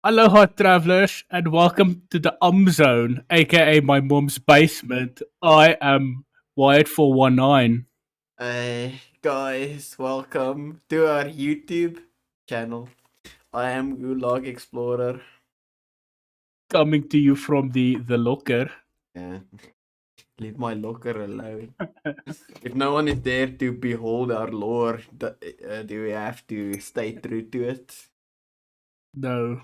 Aloha, travelers, and welcome to the Zone, aka my mom's basement. I am Wyatt419, Hey guys, welcome to our YouTube channel. I am Gulag Explorer. coming to you from the locker. Yeah, leave my locker alone. If no one is there to behold our lore, do we have to stay true to it? No,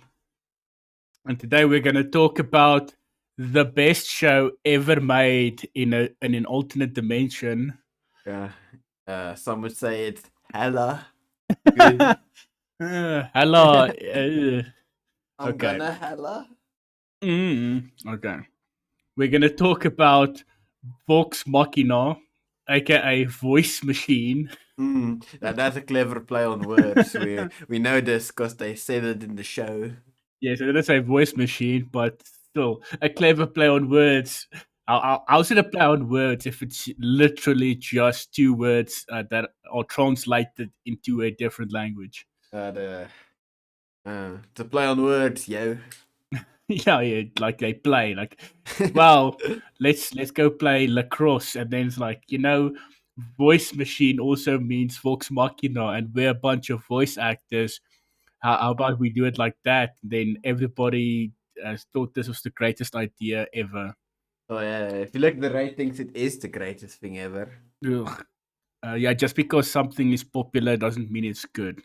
and today we're going to talk about the best show ever made in an alternate dimension. Yeah. Some would say it's hella good. Hello. I'm Okay. gonna hella. Okay. We're going to talk about Vox Machina, aka Voice Machine. That's a clever play on words. We know this because they said it in the show. Yes, I didn't say voice machine, but still a clever play on words. How's it a play on words if it's literally just two words that are translated into a different language? The it's a play on words, yo. Yeah, like they play like, well, let's go play lacrosse, and then it's like voice machine also means vox machina, and we're a bunch of voice actors. How about we do it like that? Then everybody thought this was the greatest idea ever. Oh yeah, if you look at the ratings, it is the greatest thing ever. Ugh. Yeah, just because something is popular doesn't mean it's good.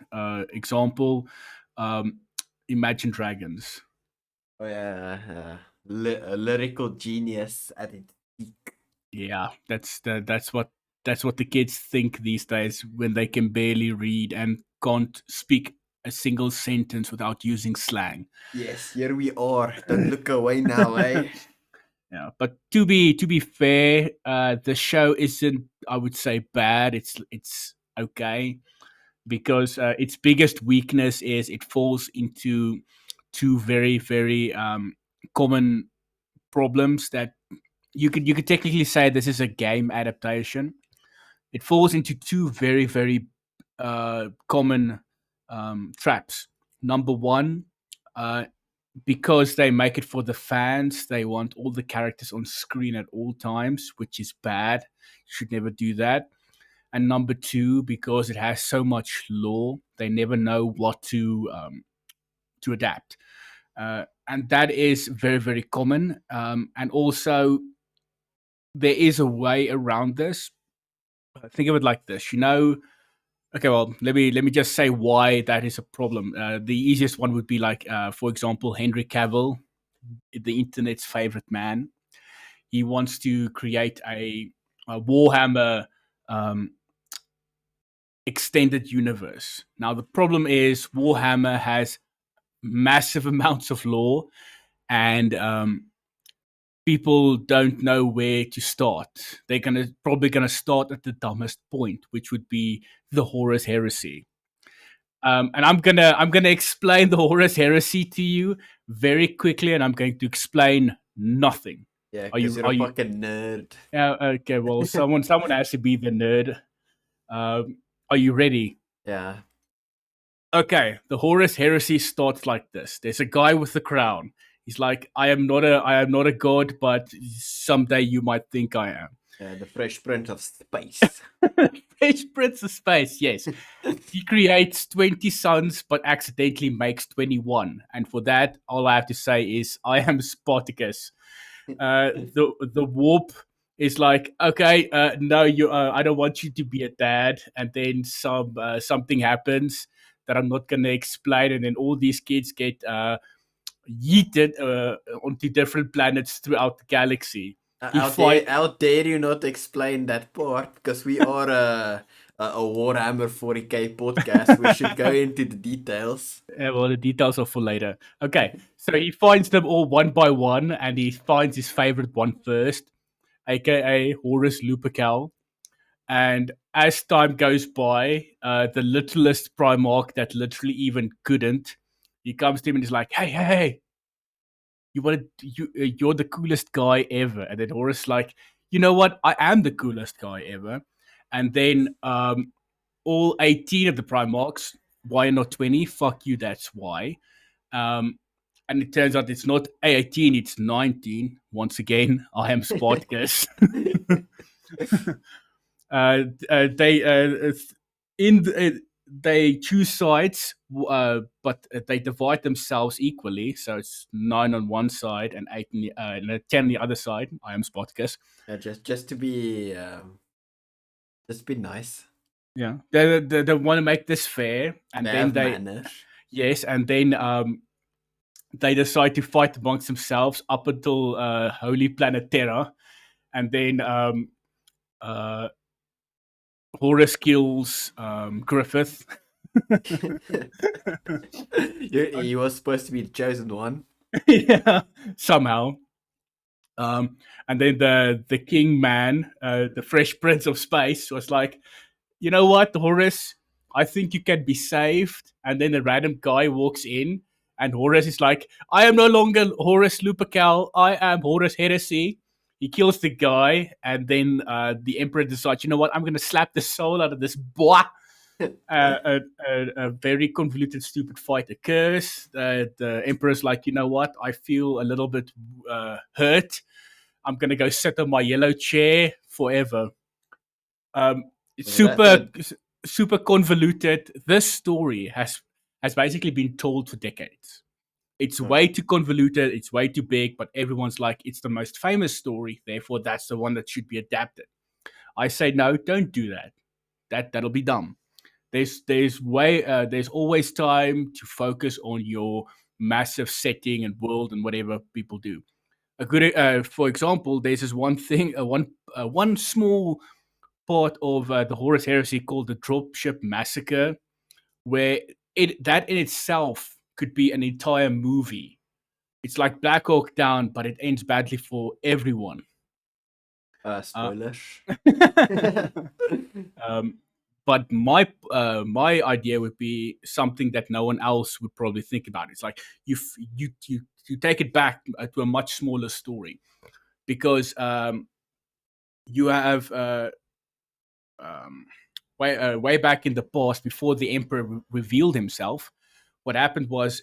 Example, um, Imagine Dragons. Oh yeah, a lyrical genius at its peak. Yeah, that's what the kids think these days when they can barely read and can't speak a single sentence without using slang. Yes, here we are. Don't look away now, eh? Yeah, but to be fair, the show isn't, I would say, bad. It's okay because its biggest weakness is it falls into two very common problems that you could technically say this is a game adaptation. It falls into two very common traps. Number one, uh, because they make it for the fans, they want all the characters on screen at all times, which is bad. You should never do that. And number two, because it has so much lore, they never know what to adapt, and that is very common. And also, there is a way around this. Think of it like this, Okay, well, let me just say why that is a problem. The easiest one would be like, for example, Henry Cavill, the internet's favorite man. He wants to create a Warhammer um, extended universe. Now, the problem is Warhammer has massive amounts of lore, and people don't know where to start. They're probably gonna start at the dumbest point, which would be the Horus Heresy. And I'm gonna explain the Horus Heresy to you very quickly, and I'm going to explain nothing. Yeah, Are because you? you're Are a you? fucking nerd. Yeah. Okay. Well, someone has to be the nerd. Are you ready? Yeah. Okay. The Horus Heresy starts like this. There's a guy with a crown. He's like, I am not a god, but someday you might think I am. The Fresh Prince of Space. Fresh Prince of Space, yes. He creates 20 sons, but accidentally makes 21. And for that, all I have to say is, I am Spartacus. The warp is like, okay, no, I don't want you to be a dad. And then something happens that I'm not going to explain. And then all these kids get yeeted onto different planets throughout the galaxy. He fight How dare you not explain that part? Because we are a Warhammer 40k podcast. We should go into the details. Well, the details are for later. Okay, so he finds them all one by one, and he finds his favorite one first, aka Horus Lupercal. And as time goes by, the littlest Primarch that literally even couldn't, he comes to him and he's like, "Hey, you're the coolest guy ever." And then Horus like, "You know what? I am the coolest guy ever." And then all 18 of the Primarchs, why not 20? Fuck you, that's why. Um, and it turns out it's not 18, it's 19. Once again, I am Spartacus. They in the, they choose sides, but they divide themselves equally. So it's 9 on one side and 8 on and 10 on the other side. I am Spartacus. Yeah, just be nice. Yeah, they want to make this fair, and They then have they manners. yes, and then they decide to fight amongst themselves up until Holy Planet Terra, and then uh, Horus kills Griffith. He was supposed to be the chosen one. Yeah, somehow. And then the King Man, the Fresh Prince of Space, was like, you know what, Horus, I think you can be saved. And then a random guy walks in, and Horus is like, I am no longer Horus Lupercal, I am Horus Heresy. He kills the guy, and then the Emperor decides, you know what, I'm going to slap the soul out of this boy. A very convoluted, stupid fight occurs. The Emperor's like, you know what, I feel a little bit hurt. I'm going to go sit on my yellow chair forever. Um, it's Yeah, that super convoluted. This story has basically been told for decades. It's huh. way too convoluted. It's way too big. But everyone's like, it's the most famous story. Therefore, that's the one that should be adapted. I say no. Don't do that. That'll be dumb. There's always time to focus on your massive setting and world and whatever people do. A good, for example, there's this one thing, one small part of the Horus Heresy called the Dropship Massacre, where it that in itself could be an entire movie. It's like Black Hawk Down, but it ends badly for everyone. Uh, Spoilers. um, but my idea would be something that no one else would probably think about. It's like you take it back to a much smaller story because you have um, way back in the past, before the emperor revealed himself, what happened was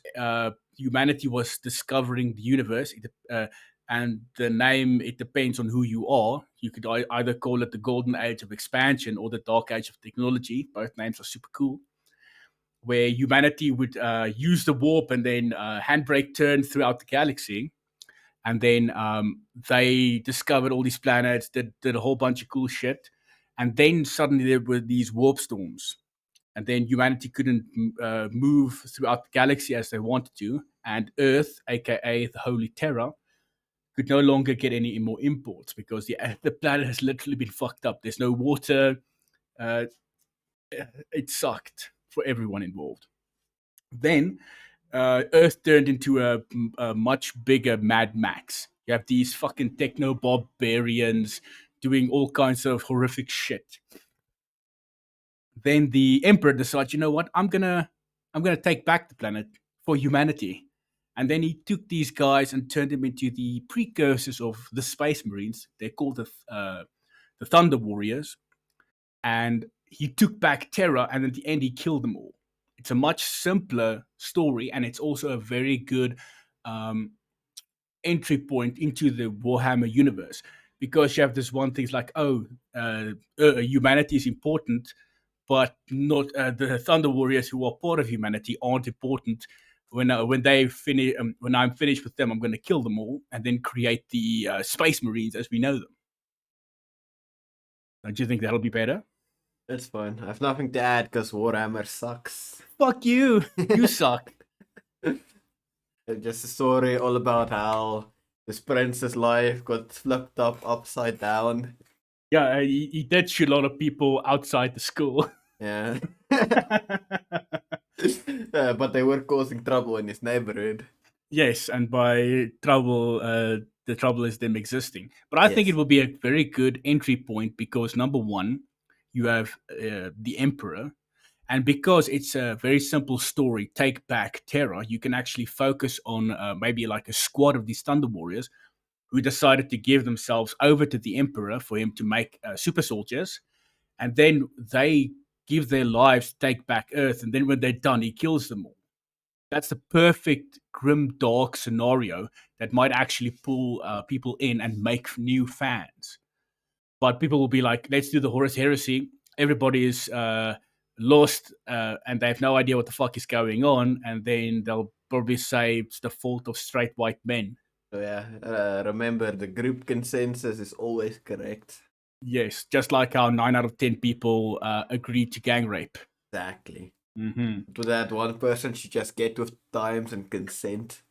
humanity was discovering the universe, and the name, it depends on who you are. You could either call it the golden age of expansion or the dark age of technology. Both names are super cool. Where humanity would use the warp and then handbrake turn throughout the galaxy, and then they discovered all these planets, did a whole bunch of cool shit, and then suddenly there were these warp storms, and then humanity couldn't move throughout the galaxy as they wanted to, and Earth, aka the Holy Terra, could no longer get any more imports because the planet has literally been fucked up. There's no water. Uh, it sucked for everyone involved. Then Earth turned into a much bigger Mad Max. You have these fucking techno barbarians doing all kinds of horrific shit. Then the Emperor decides, you know what, I'm gonna take back the planet for humanity. And then he took these guys and turned them into the precursors of the Space Marines. They're called the Thunder Warriors, and he took back Terra, and at the end he killed them all. It's a much simpler story, and it's also a very good um, entry point into the Warhammer universe, because you have this one thing like, oh, humanity is important, but not the Thunder Warriors, who are part of humanity, aren't important. When they finish, when I'm finished with them, I'm going to kill them all and then create the Space Marines as we know them. Don't you think that'll be better? That's fine. I have nothing to add because Warhammer sucks. Fuck you! You suck. Just a story all about how this prince's life got flipped upside down. Yeah, he did shoot a lot of people outside the school. Yeah. But they were causing trouble in his neighborhood. Yes, and by trouble, the trouble is them existing. But I think it Yes. will be a very good entry point because number one, you have the Emperor, and because it's a very simple story, take back Terra, you can actually focus on maybe like a squad of these Thunder Warriors who decided to give themselves over to the Emperor for him to make super soldiers, and then they give their lives to take back Earth, and then when they're done, he kills them all. That's the perfect grim dark scenario that might actually pull people in and make new fans. But people will be like, let's do the Horus Heresy. Everybody is lost and they have no idea what the fuck is going on. And then they'll probably say it's the fault of straight white men. So yeah, remember the group consensus is always correct. Yes, just like how 9 out of 10 people agreed to gang rape. Exactly. Mm-hmm. To that one person should just get with times and consent.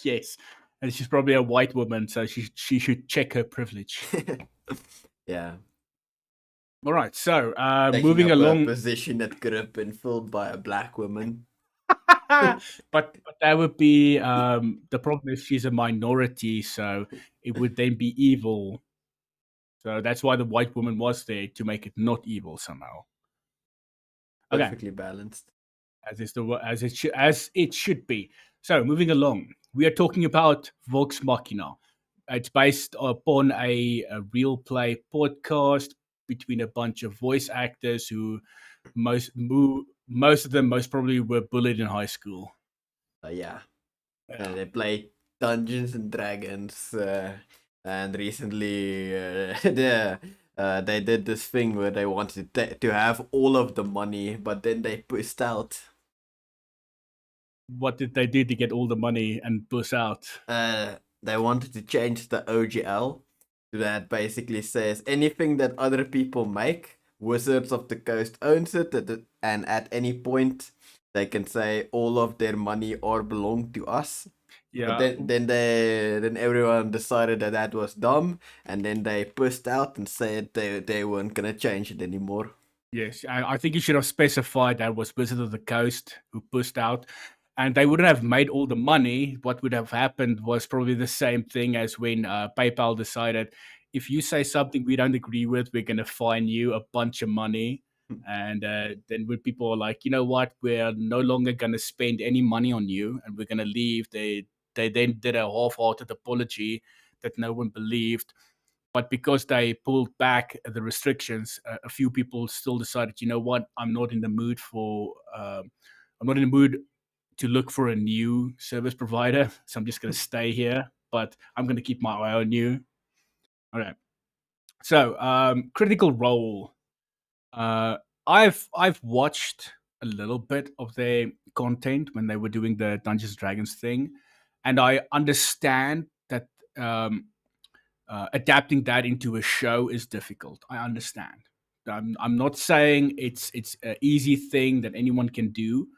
Yes. And she's probably a white woman, so she should check her privilege. Yeah. All right, so Taking moving up a along. position that could have been filled by a black woman. But that would be the problem is she's a minority, so it would then be evil. So that's why the white woman was there to make it not evil somehow. Okay, Perfectly balanced. as it should be. So moving along, we are talking about Vox Machina. It's based upon a real play podcast between a bunch of voice actors who most of them most probably were bullied in high school. Yeah. Yeah. They play Dungeons and Dragons. And recently, they did this thing where they wanted to have all of the money, but then they pushed out. What did they do to get all the money and bus out? They wanted to change the OGL that basically says anything that other people make, Wizards of the Coast owns it, and at any point they can say all of their money or belong to us. But Yeah. then everyone decided that that was dumb, and then they pushed out and said they weren't gonna change it anymore. Yes, I think you should have specified that was Wizard of the Coast who pushed out, and they wouldn't have made all the money. What would have happened was probably the same thing as when PayPal decided if you say something we don't agree with, we're going to fine you a bunch of money. And then when people are like, you know what, we're no longer going to spend any money on you, and we're going to leave. They then did a half-hearted apology that no one believed, but because they pulled back the restrictions, a few people still decided, you know what, I'm not in the mood I'm not in the mood to look for a new service provider, so I'm just going to stay here, but I'm going to keep my eye on you. All right. So, Critical Role. Uh, I've watched a little bit of their content when they were doing the Dungeons and Dragons thing, and I understand that adapting that into a show is difficult. I understand. I'm not saying it's an easy thing that anyone can do,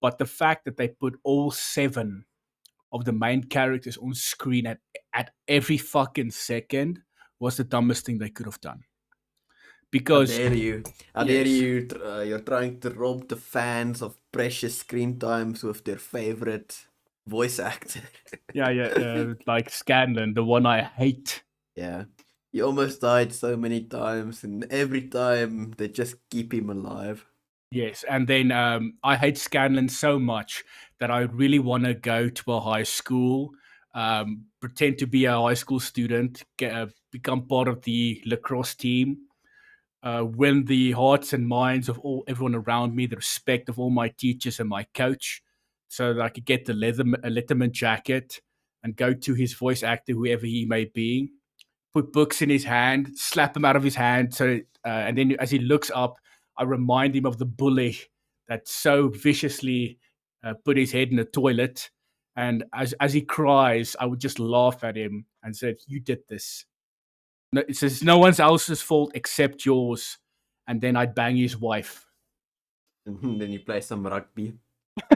but the fact that they put all seven of the main characters on screen at every fucking second was the dumbest thing they could have done. How Because dare you? How dare yes, you? You're trying to rob the fans of precious screen times with their favorite voice actor. like Scanlan, the one I hate. Yeah. He almost died so many times, and every time they just keep him alive. Yes, and then I hate Scanlan so much that I really want to go to a high school, pretend to be a high school student, become part of the lacrosse team, win the hearts and minds of everyone around me, the respect of all my teachers and my coach, so that I could get the Letterman jacket and go to his voice actor, whoever he may be, put books in his hand, slap them out of his hand. So, and then as he looks up, I remind him of the bully that so viciously put his head in the toilet. And as he cries, I would just laugh at him and said, "You did this. No, it says no one else's fault except yours." And then I'd bang his wife. And then you play some rugby.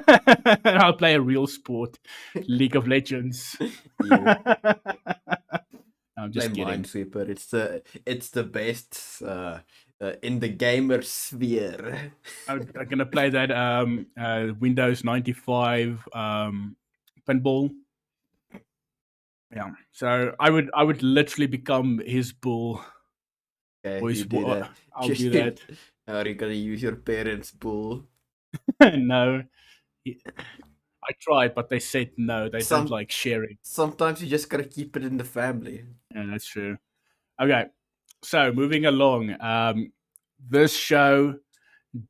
And I'll play a real sport, League of Legends. You I'm play just kidding. Minesweeper. It's the best in the gamer sphere. I'm gonna play that Windows 95 pinball. Yeah, so I would literally become his bull. Okay, you Voice. do that. I'll do that. Are you gonna use your parents' bull? No, I tried, but they said no. They don't Some like sharing. sometimes you just gotta keep it in the family. Yeah, that's true. Okay, so moving along. This show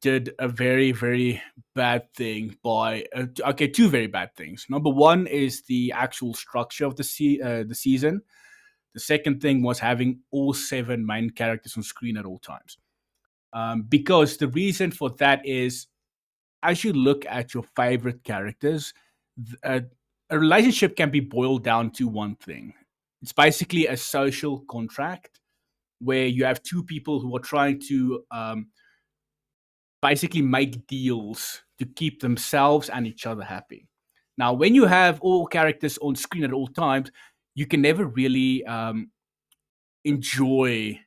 did a very, very bad thing by okay, two very bad things. Number one is the actual structure of the season. The second thing was having all seven main characters on screen at all times. Because the reason for that is, as you look at your favorite characters, a relationship can be boiled down to one thing. It's basically a social contract where you have two people who are trying to basically make deals to keep themselves and each other happy. Now, when you have all characters on screen at all times, you can never really enjoy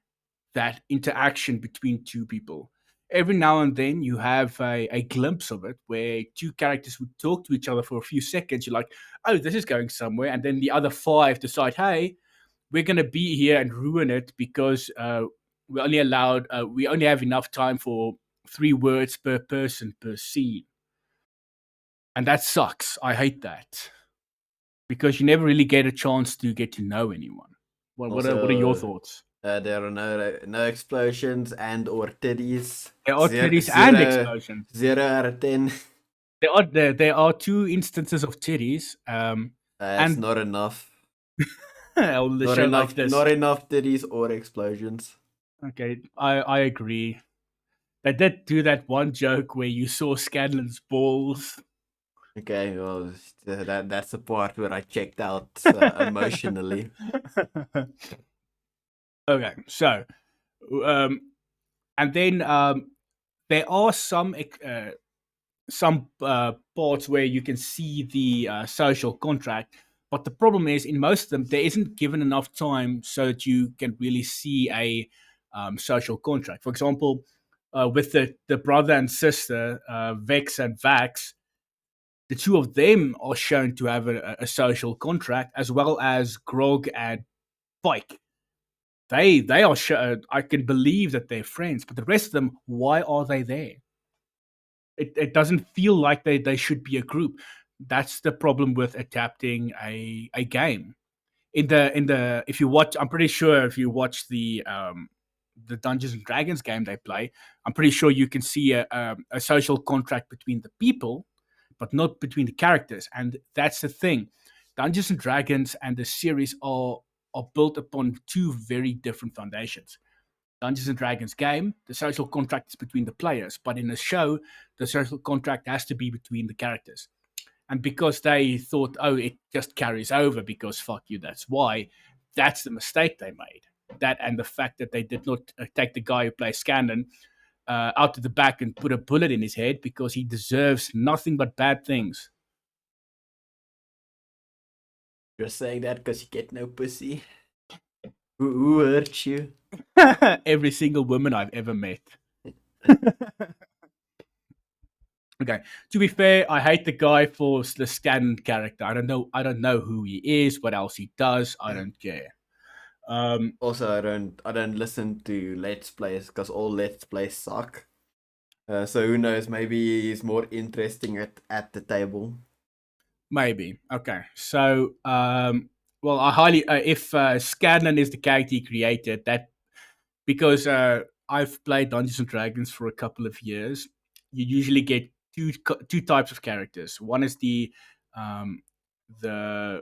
that interaction between two people. Every now and then, you have a glimpse of it where two characters would talk to each other for a few seconds. You're like, oh, this is going somewhere. And then the other five decide, hey, we're going to be here and ruin it because we only have enough time for 3 words per person per scene. And that sucks. I hate that because you never really get a chance to get to know anyone. What are your Also, thoughts? there are no explosions and or titties. There are Zero, titties and zero, explosions. 0 out of 10. There are two instances of titties, It's and not enough. on the Not show like enough. this. Not enough titties or explosions. Okay, I agree. They did do that one joke where you saw Scanlan's balls. Okay, well, that's the part where I checked out emotionally. Okay, so um, and then there are some parts where you can see the social contract, but the problem is in most of them there isn't given enough time so that you can really see a social contract. For example, with the brother and sister, Vex and Vax, the two of them are shown to have a social contract, as well as Grog and Pike. They are I can believe that they're friends, but the rest of them, why are they there? It doesn't feel like they should be a group. That's the problem with adapting a game. In the if you watch, I'm pretty sure if you watch the Dungeons and Dragons game they play, I'm pretty sure you can see a social contract between the people, but not between the characters. And that's the thing. Dungeons and Dragons and the series are built upon two very different foundations. Dungeons and Dragons game, the social contract is between the players, but in a show, the social contract has to be between the characters. And because they thought, oh, it just carries over because fuck you, that's why, that's the mistake they made. That and the fact that they did not take the guy who plays Scanlan out to the back and put a bullet in his head because he deserves nothing but bad things. You're saying that because you get no pussy. Who hurt you? Every single woman I've ever met. Okay. To be fair, I hate the guy for the Scanlan character. I don't know. I don't know who he is. What else he does. I don't care. Um, Also, I don't listen to Let's Plays because all Let's Plays suck. So who knows? Maybe he's more interesting at the table. maybe. Okay. So, well, I highly if Scanlan is the character he created, that because I've played Dungeons and Dragons for a couple of years, you usually get two types of characters. One is um, the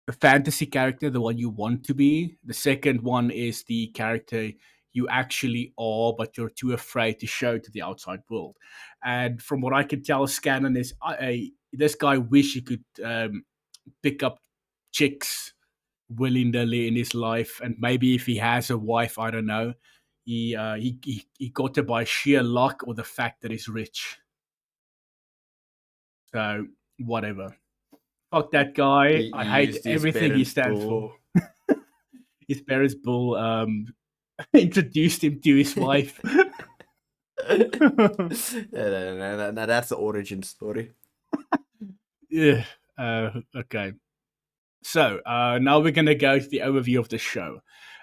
the fantasy character, the one you want to be. The second one is the character you actually are, but you're too afraid to show to the outside world. And from what I can tell, Scanlan is this guy wish he could pick up chicks willy nilly in his life, and maybe if he has a wife, I don't know. He got her by sheer luck or the fact that he's rich. So whatever. Fuck that guy. He I hate used his everything he parents' stands bull. for. His parents' bull introduced him to his wife. No, that's the origin story. Yeah. Okay. So now we're going to go to the overview of the show,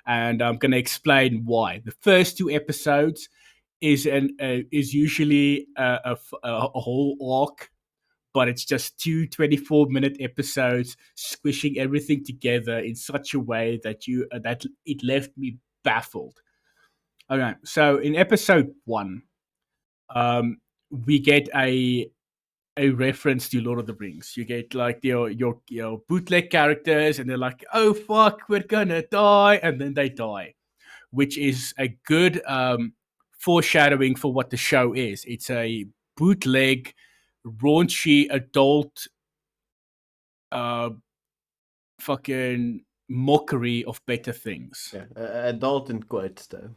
and I'm going to explain why. The first two episodes is usually a whole arc, but it's just two 24-minute episodes squishing everything together in such a way that it left me baffled. Okay, so in episode one, um, we get a reference to Lord of the Rings. You get like your bootleg characters, and they're like, "Oh fuck, we're gonna die," and then they die, which is a good foreshadowing for what the show is. It's a bootleg, raunchy adult uh, fucking mockery of better things. Yeah, adult in quotes though.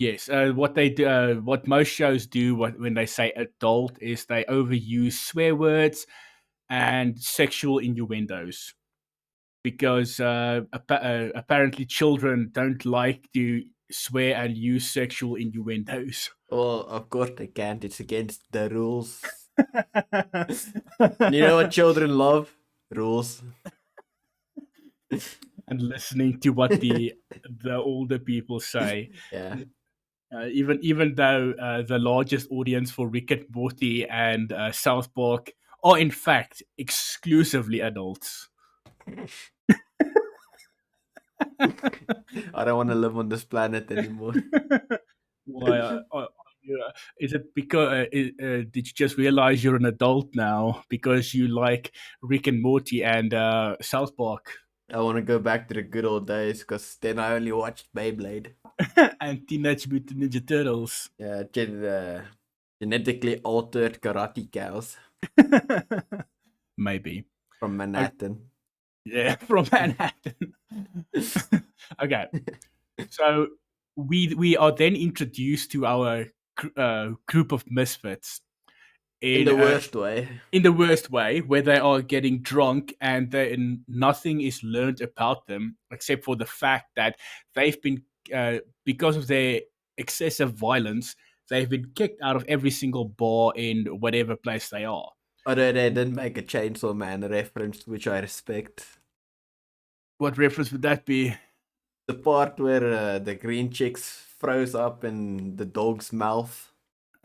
Yes, what they do, what most shows do, when they say adult, is they overuse swear words and sexual innuendos because apparently children don't like to swear and use sexual innuendos. Well, of course they can't. It's against the rules. And you know what children love? Rules. And listening to what the older people say. Yeah. Even though the largest audience for Rick and Morty and South Park are in fact exclusively adults. I don't want to live on this planet anymore. Why? Is it because did you just realize you're an adult now because you like Rick and Morty and South Park I want to go back to the good old days because then I only watched Beyblade. and Teenage Mutant Ninja Turtles? Yeah, genetically altered karate cows Maybe. from Manhattan. Yeah, from Manhattan. Okay, so we are then introduced to our group of misfits In in the worst way. in the worst way, where they are getting drunk and nothing is learned about them except for the fact that they've been, because of their excessive violence, they've been kicked out of every single bar in whatever place they are. Although they didn't make a Chainsaw Man reference, which I respect. What reference would that be? The part where the green chicks froze up in the dog's mouth.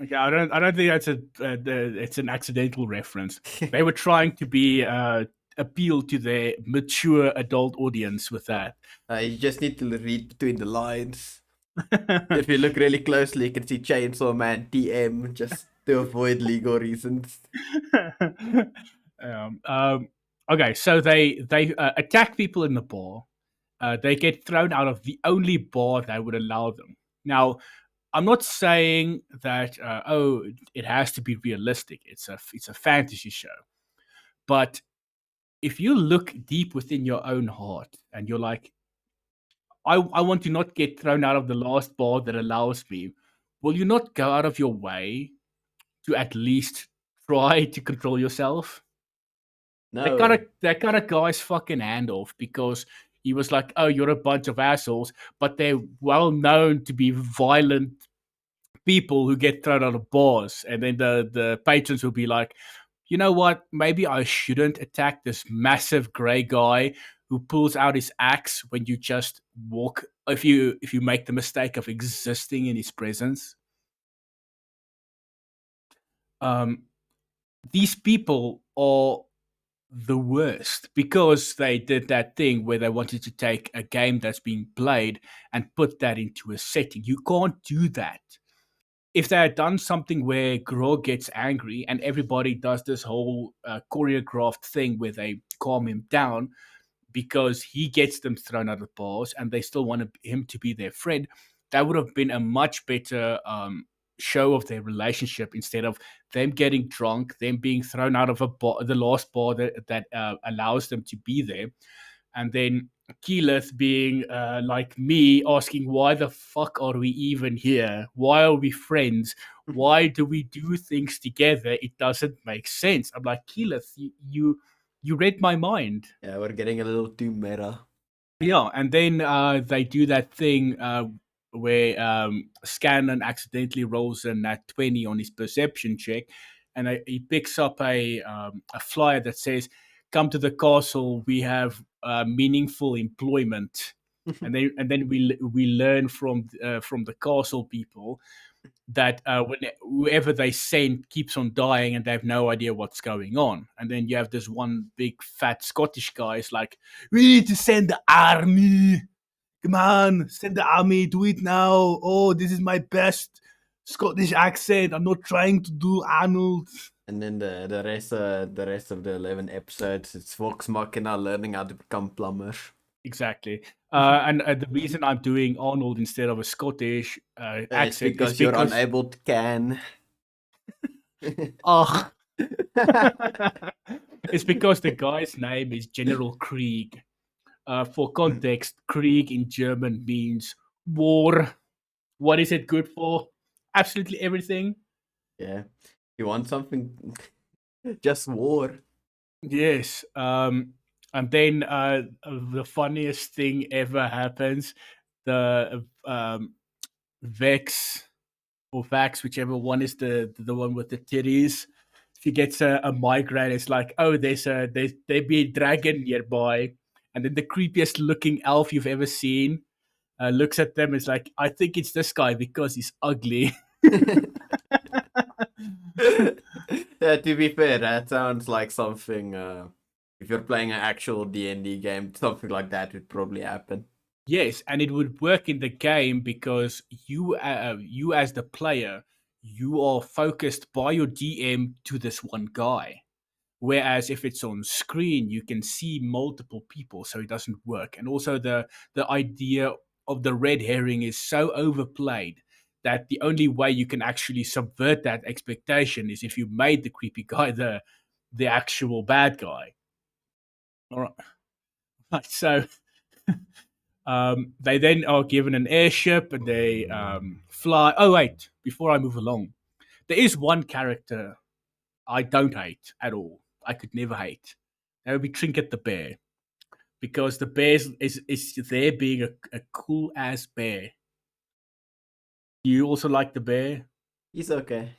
Okay, I don't think that's it's an accidental reference. They were trying to be appeal to their mature adult audience with that. You just need to read between the lines. If you look really closely, you can see Chainsaw Man TM just to avoid legal reasons. um, um, okay, so they attack people in the bar. They get thrown out of the only bar that would allow them. Now, I'm not saying that it has to be realistic. It's a fantasy show, but if you look deep within your own heart and you're like, I want to not get thrown out of the last bar that allows me, will you not go out of your way to at least try to control yourself? No. That kind of guy's fucking hand off because he was like, "Oh, you're a bunch of assholes," but they're well known to be violent people who get thrown out of bars, and then the patrons will be like, "You know what? Maybe I shouldn't attack this massive gray guy who pulls out his axe when you just walk. If you make the mistake of existing in his presence." Um, these people are the worst because they did that thing where they wanted to take a game that's being played and put that into a setting. You can't do that. If they had done something where Grog gets angry and everybody does this whole choreographed thing where they calm him down because he gets them thrown out of bars and they still want him to be their friend, that would have been a much better show of their relationship instead of them getting drunk, them being thrown out of a bar, the last bar that allows them to be there, and then Keyleth being like me, asking, "Why the fuck are we even here? Why are we friends? Why do we do things together? It doesn't make sense." I'm like, Keyleth, you read my mind. Yeah, we're getting a little too meta. Yeah, and then they do that thing where Scanlan accidentally rolls a nat 20 on his perception check, and he picks up a flyer that says, "Come to the castle. We have meaningful employment." And then we learn from the castle people that when whoever they send keeps on dying and they have no idea what's going on. And then you have this one big fat Scottish guy is like, "We need to send the army." Come on, send the army, do it now. Oh, this is my best Scottish accent. I'm not trying to do Arnold. And then the rest of the 11 episodes, it's Vox Machina learning how to become plumbers. Exactly. And the reason I'm doing Arnold instead of a Scottish It's accent is because you're because, unable to can. oh, it's because the guy's name is General Krieg. For context, Krieg in German means war. What is it good for? Absolutely everything. Yeah. You want something? Just war. Yes. And then the funniest thing ever happens. The Vex or Vax, whichever one is the one with the titties. She gets a migraine. It's like, oh, there be a dragon nearby, and then the creepiest looking elf you've ever seen looks at them. It's like, I think it's this guy because he's ugly. Yeah, to be fair, that sounds like something. If you're playing an actual D&D game, something like that would probably happen. Yes, and it would work in the game because you as the player, you are focused by your DM to this one guy. Whereas if it's on screen, you can see multiple people, so it doesn't work. And also the idea of the red herring is so overplayed that the only way you can actually subvert that expectation is if you made the creepy guy the actual bad guy. All right. Right, so they then are given an airship and they fly. Oh wait, before I move along, there is one character I don't hate at all. I could never hate. That would be Trinket the bear, because the bear is there being a cool ass bear. Do you also like the bear? He's okay.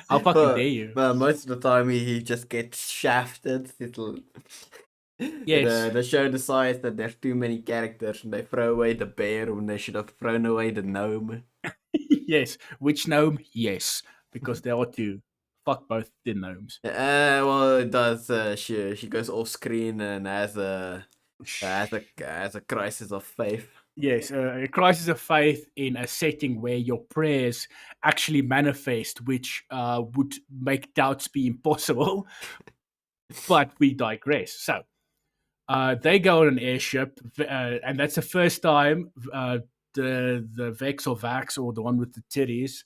How fucking dare but you? but most of the time he just gets shafted. It'll Yes, the show decides that there's too many characters and they throw away the bear when they should have thrown away the gnome. yes. Which gnome? Yes, because there are two. Fuck both the gnomes. Well, it does. She goes off screen and has a crisis of faith. Yes, a crisis of faith in a setting where your prayers actually manifest, which would make doubts be impossible. But we digress. So they go on an airship, and that's the first time the Vex or Vax or the one with the titties.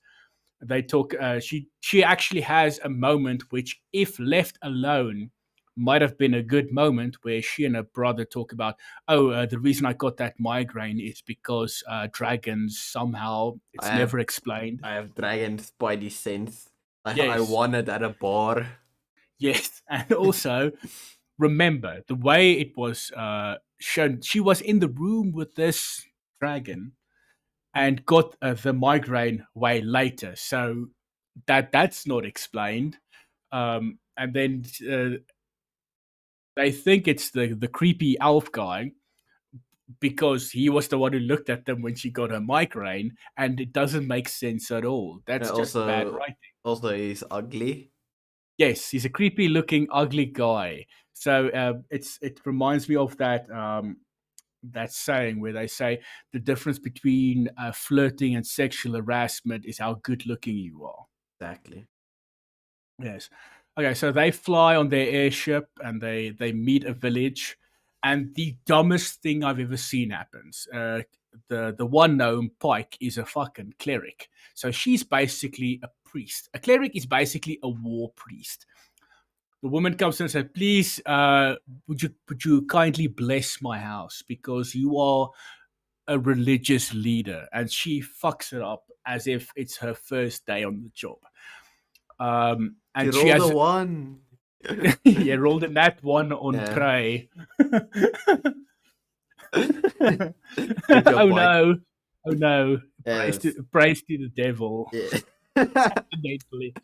They talk. She actually has a moment which, if left alone, might have been a good moment where she and her brother talk about, oh, the reason I got that migraine is because dragons somehow I it's have never explained. I have dragon spidey sense. I Yes, won it at a bar. yes, and also remember the way it was shown. She was in the room with this dragon and got the migraine way later, so that's not explained. And then they think it's the creepy elf guy because he was the one who looked at them when she got her migraine, and it doesn't make sense at all. That's just bad Also, writing. he's ugly. Yes, he's a creepy looking, ugly guy. So it reminds me of that saying where they say the difference between flirting and sexual harassment is how good looking you are. Exactly. Yes. Okay, so they fly on their airship and they meet a village, and the dumbest thing I've ever seen happens. The one gnome Pike is a fucking cleric, so she's basically a priest. A cleric is basically a war priest. The woman comes in and says, "Please, would you kindly bless my house because you are a religious leader," and she fucks it up as if it's her first day on the job. She And she rolled a has one. yeah, rolled a nat one on Yeah. prey. Good job, Oh Mike. no. Oh no. Yes. Praise to the devil. Yeah. Accidentally.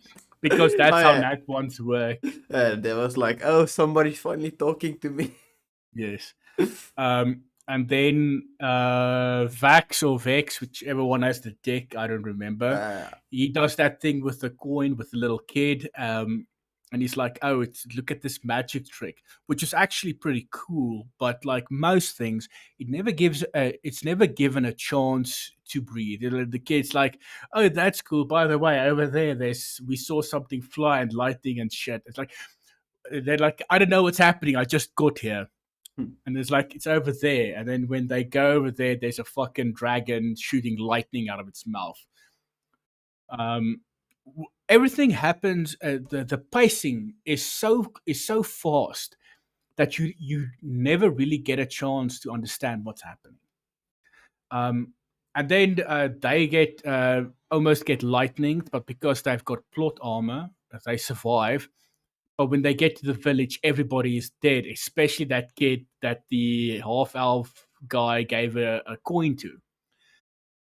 Because Oh that's how yeah. nat ones work. There was like, oh, somebody's finally talking to me. Yes. And then Vax or Vex, whichever one has the dick, I don't remember. Uh, He does that thing with the coin with the little kid. and he's like, "Oh, look at this magic trick," which is actually pretty cool. But like most things, it's never given a chance to breathe. The kid's like, "Oh, that's cool. By the way, over there, we saw something fly and lightning and shit." It's like they're like, "I don't know what's happening. I just got here." And it's like it's over there, and then when they go over there, there's a fucking dragon shooting lightning out of its mouth. Um, Everything happens. The pacing is so fast that you never really get a chance to understand what's happening. Um, and then they get almost get lightning, but because they've got plot armor, they survive. But when they get to the village, everybody is dead, especially that kid that the half elf guy gave a coin to.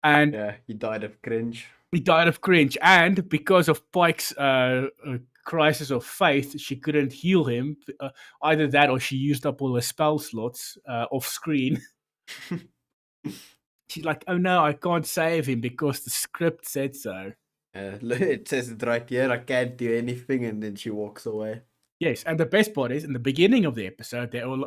And Yeah, he died of cringe. he died of cringe. And because of Pike's crisis of faith, she couldn't heal him. Either that or she used up all her spell slots off screen. She's like, oh no, I can't save him because the script said so. It says it right here. I can't do anything, and then she walks away. Yes, and the best part is in the beginning of the episode, they all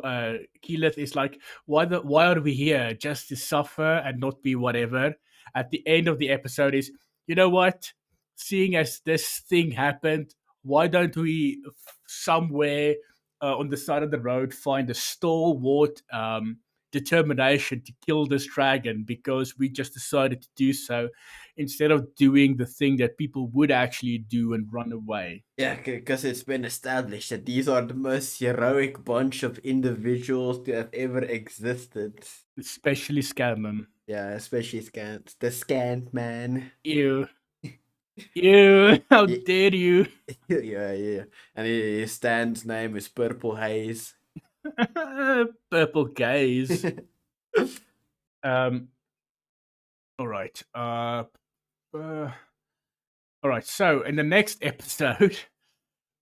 Keyleth is like, why are we here? Just to suffer and not be whatever. At the end of the episode is, you know what? Seeing as this thing happened, why don't we somewhere on the side of the road find a stalwart determination to kill this dragon because we just decided to do so instead of doing the thing that people would actually do and run away. Yeah, because it's been established that these are the most heroic bunch of individuals to have ever existed. Especially Scanlan. Yeah, especially the Scant man. Ew. Ew. How Yeah, dare you? yeah, yeah. And his stand's name is Purple Haze. Purple gaze. Um, all right. All right. So in the next episode,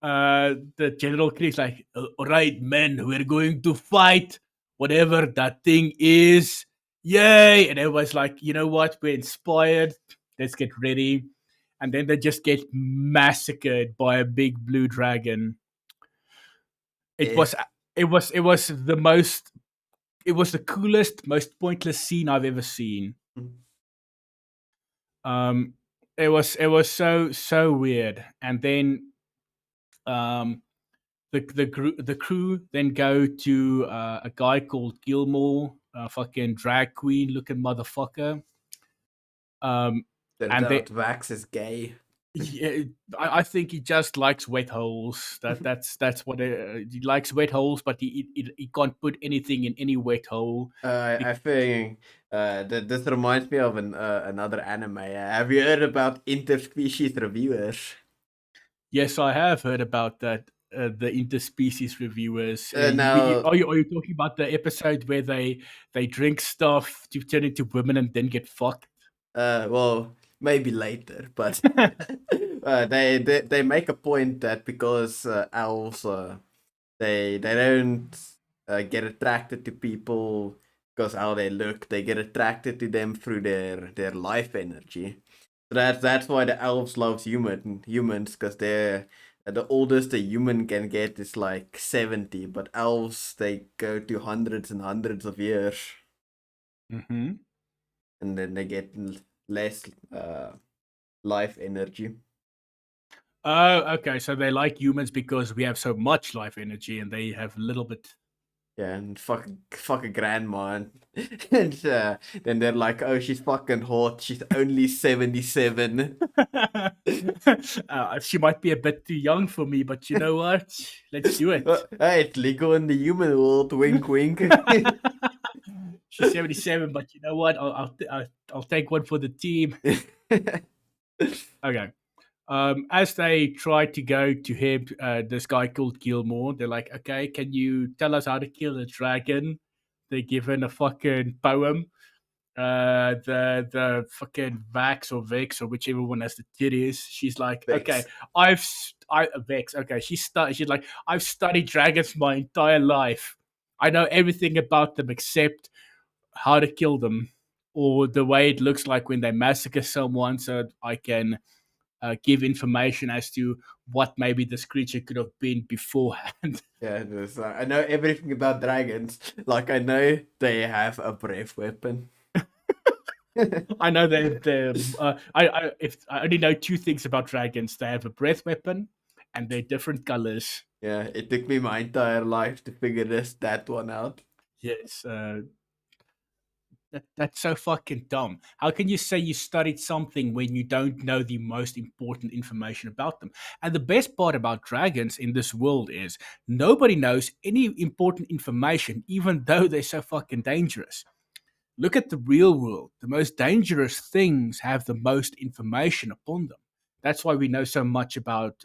the general is like, all right, men, we're going to fight whatever that thing is. Yay! And everyone's like, you know what? We're inspired. Let's get ready. And then they just get massacred by a big blue dragon. It Yeah. was it was the most it was the coolest, most pointless scene I've ever seen. Um, it was so weird, and then um, the crew then go to a guy called Gilmore, a fucking drag queen looking motherfucker. Um, Turns and they out Vax is gay. yeah, I think he just likes wet holes. That's what he likes wet holes, but he can't put anything in any wet hole. I think that this reminds me of another anime. Have you heard about interspecies reviewers? Yes, I have heard about that. The interspecies reviewers. Now, Are you talking about the episode where they drink stuff to turn into women and then get fucked? well, maybe later, but they make a point that because elves they don't get attracted to people because how they look. They get attracted to them through their life energy. So that's why the elves love humans because they're the oldest a human can get is like 70, but elves they go to hundreds and hundreds of years, Mm-hmm. and then they get less life energy. Oh, okay. So they like humans because we have so much life energy, and they have a little bit. Yeah, and fuck a grandma, and then they're like, oh, she's fucking hot. She's only 77. She might be a bit too young for me, but you know what? Let's do it. Hey, it's legal in the human world. Wink, wink. She's 77, but you know what? I'll take one for the team. Okay. As they try to go to him, this guy called Gilmore, they're like, okay, can you tell us how to kill a dragon? They give him a fucking poem. The fucking Vax or Vex or whichever one has the titties. She's like, okay, Vex. I Vex. Okay, she's like, I've studied dragons my entire life. I know everything about them except how to kill them or the way it looks like when they massacre someone, so I can give information as to what maybe this creature could have been beforehand. Yeah, I know everything about dragons. Like I know they have a brave weapon. I know I only know two things about dragons. They have a breath weapon, and they're different colors. Yeah, it took me my entire life to figure that one out. Yes, that's so fucking dumb. How can you say you studied something when you don't know the most important information about them? And the best part about dragons in this world is nobody knows any important information, even though they're so fucking dangerous. Look at the real world. The most dangerous things have the most information upon them. That's why we know so much about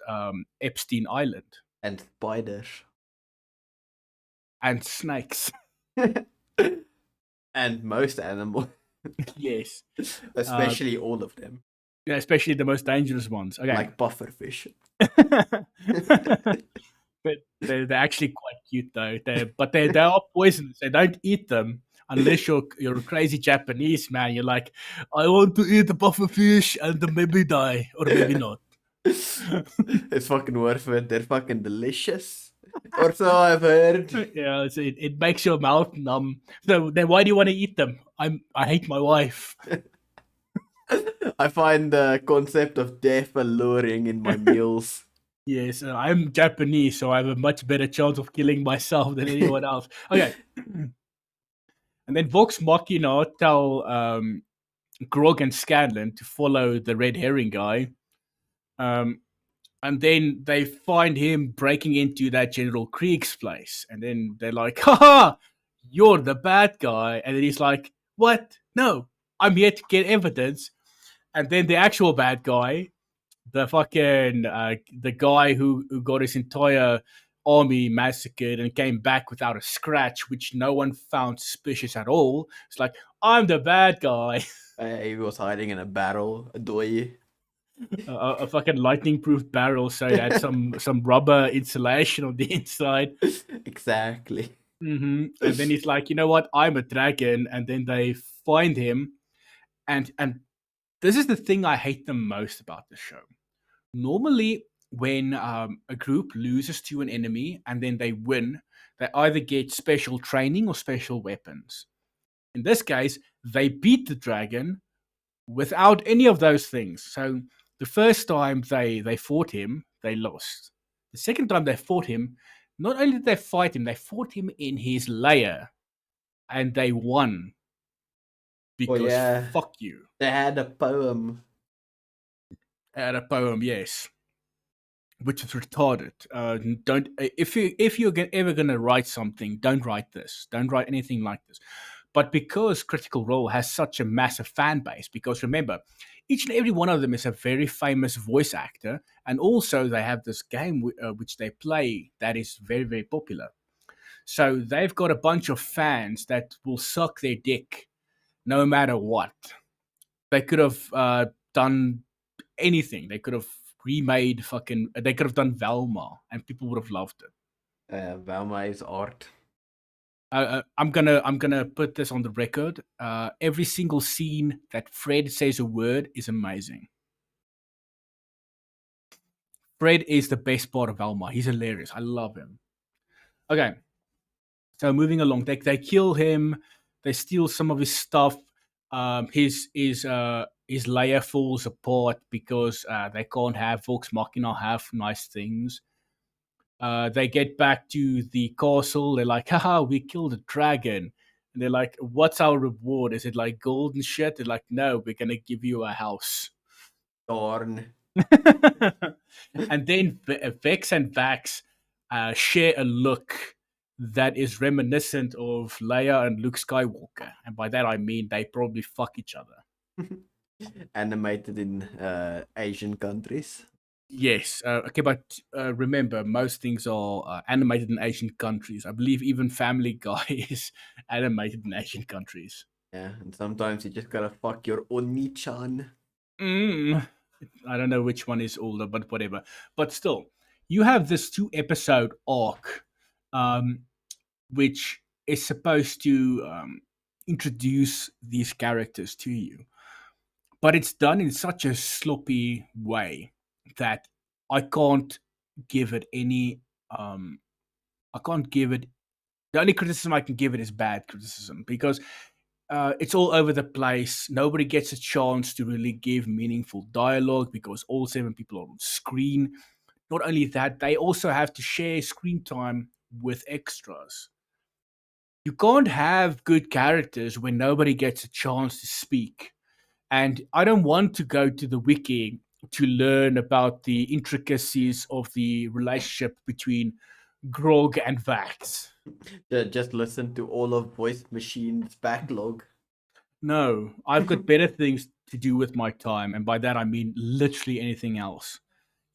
Epstein Island And spiders. and snakes. And most animals. Yes, uh, Especially all of them. yeah, especially the most dangerous ones. Okay. Like pufferfish. But they're actually quite cute though. They are poisonous. They don't eat them unless you're a crazy Japanese man. You're like, I want to eat the puffer fish and then maybe die or maybe not. It's fucking worth it. They're fucking delicious. Or so I've heard. Yeah, it makes your mouth numb. So then why do you want to eat them? I hate my wife. I find the concept of death alluring in my meals. Yes, I'm Japanese, so I have a much better chance of killing myself than anyone else. Okay, and then Vox Machina tell Grog and Scanlan to follow the red herring guy. Um, and then they find him breaking into that General Krieg's place. And then they're like, haha, you're the bad guy. And then he's like, what? No, I'm here to get evidence. And then the actual bad guy, the fucking, the guy who got his entire army massacred and came back without a scratch, which no one found suspicious at all. It's like, I'm the bad guy. He was hiding in a barrel, a doy. A fucking lightning proof barrel so it had some rubber insulation on the inside. Exactly. And then he's like, you know what, I'm a dragon. And then they find him, and this is the thing I hate the most about the show. Normally when a group loses to an enemy and then they win, they either get special training or special weapons. In this case, they beat the dragon without any of those things. So the first time they fought him, they lost. The second time they fought him, not only did they fight him, they fought him in his lair, and they won Oh because yeah, fuck you. they had a poem. At a poem, yes, which is retarded. Don't if you're ever gonna write something, don't write this. Don't write anything like this. But because Critical Role has such a massive fan base, because remember, each and every one of them is a very famous voice actor, and also they have this game which they play that is very, very popular. So they've got a bunch of fans that will suck their dick no matter what. They could have done anything. They could have remade fucking. They could have done Velma, and people would have loved it. Velma is art. I'm gonna put this on the record. Every single scene that Fred says a word is amazing. Fred is the best part of Velma. He's hilarious. I love him. Okay, so moving along, they kill him. They steal some of his stuff. His layer falls apart because they can't have Vox Machina have nice things. They get back to the castle. They're like, haha, we killed a dragon. And they're like, what's our reward? Is it like gold and shit? They're like, no, we're going to give you a house. Thorn. And then Vex and Vax share a look that is reminiscent of Leia and Luke Skywalker. And by that, I mean they probably fuck each other. Animated in Asian countries. Yes. Okay, but remember, most things are animated in Asian countries. I believe even Family Guy is animated in Asian countries. Yeah, and sometimes you just gotta fuck your Oni-chan. Mm, I don't know which one is older, but whatever. But still, you have this 2 episode arc, um, which is supposed to introduce these characters to you. but it's done in such a sloppy way that I can't give it any. I can't give it. The only criticism I can give it is bad criticism because it's all over the place. Nobody gets a chance to really give meaningful dialogue because all seven people are on screen. Not only that, they also have to share screen time with extras. You can't have good characters when nobody gets a chance to speak. And I don't want to go to the wiki to learn about the intricacies of the relationship between Grog and Vax. Just listen to all of Voice Machine's backlog. No, I've got better things to do with my time, and by that I mean literally anything else.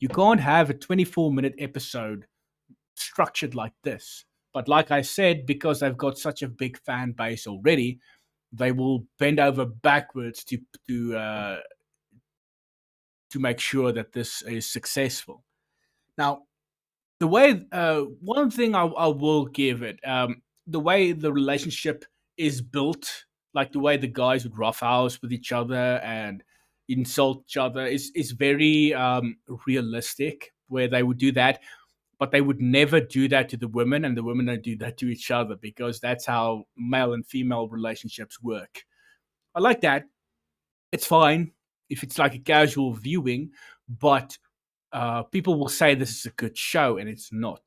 You can't have a 24-minute episode structured like this. But like I said, because they've got such a big fan base already, they will bend over backwards to to make sure that this is successful. Now, the way one thing I will give it, the way the relationship is built, like the way the guys would roughhouse with each other and insult each other, is very realistic. Where they would do that, but they would never do that to the women, and the women don't do that to each other because that's how male and female relationships work. I like that. It's fine if it's like a casual viewing, but people will say this is a good show, and it's not.